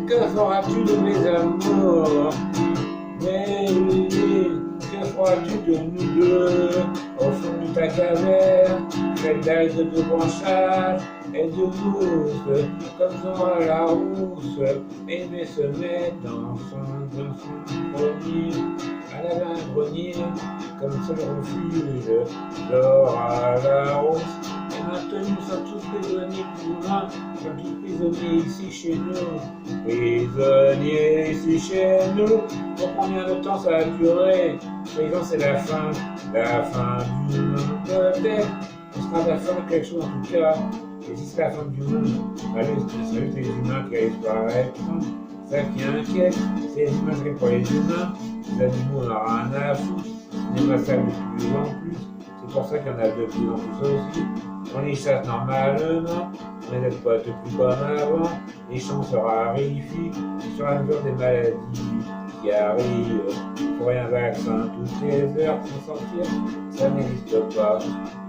Que feras-tu de mes amours? Mais que feras-tu de nous deux? Au fond de ta caverne, faite d'algues de branchage et de mousse, comme dans la rousse, aimer se mettre dans son grenier, à la grenier, comme seul refuge, l'or à la rousse. Et maintenant nous sommes tous prisonniers pour loin, nous sommes tous prisonniers ici chez nous, prisonniers ici chez nous. Pour combien de temps ça a duré? Soi-disant c'est la fin du monde peut-être. Ce sera la fin de quelque chose en tout cas. Et si c'est la fin du monde, c'est juste les humains qui allaient disparaître. C'est ça qui inquiète, c'est les humains qui pour les humains. Les animaux on n'a rien à foutre, les massacres de plus en plus. C'est pour ça qu'il y en a de plus en plus aussi. On les chasse normalement, on les aide pas plus comme avant, les chances se raréfient, sur la mesure des maladies qui arrivent, pour un vaccin toutes les heures pour sortir, ça n'existe pas.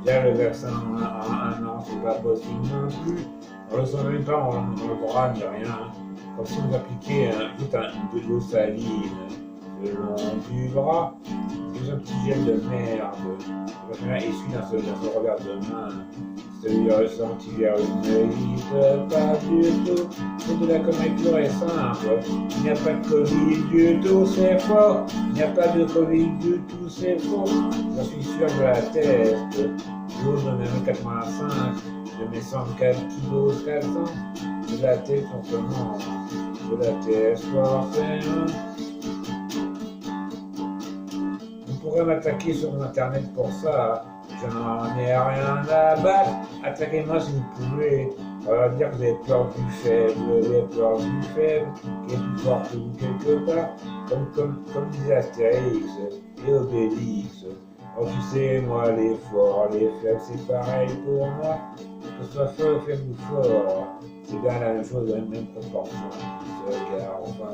Déjà le vaccin en un an, c'est pas possible non plus. On le sent même pas, on le bras ni rien. Comme si on appliquait de l'eau saline le long du bras, c'est un petit gel de merde. Essuie dans ce revers de main. Celui-ci antivirus n'existe pas du tout. C'est de la conjecture est simple. Il n'y a pas de Covid du tout, c'est faux. Il n'y a pas de Covid du tout, c'est faux. J'en suis sûr de la teste. L'autre de même 85, de mes 104 kilos 400. De la tête simplement. De la tête forcément. On pourrait m'attaquer sur internet pour ça. Je n'en ai rien à battre. Attaquez-moi si vous pouvez. On va dire que vous avez peur du faible, vous avez peur du faible, qui est plus fort que vous quelque part. Comme disait Astérix et Obélix. Oh, tu sais, moi, les forts, les faibles, c'est pareil pour moi. Que ce soit fort, faible ou fort, c'est bien la même chose, dans la même proportion. Ce gars, enfin,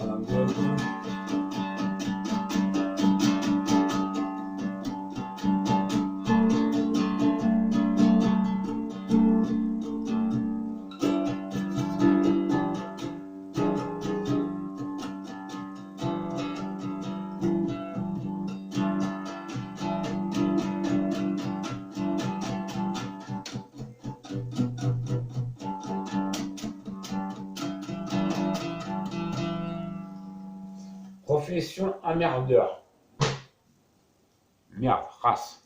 profession emmerdeur. Merde, race.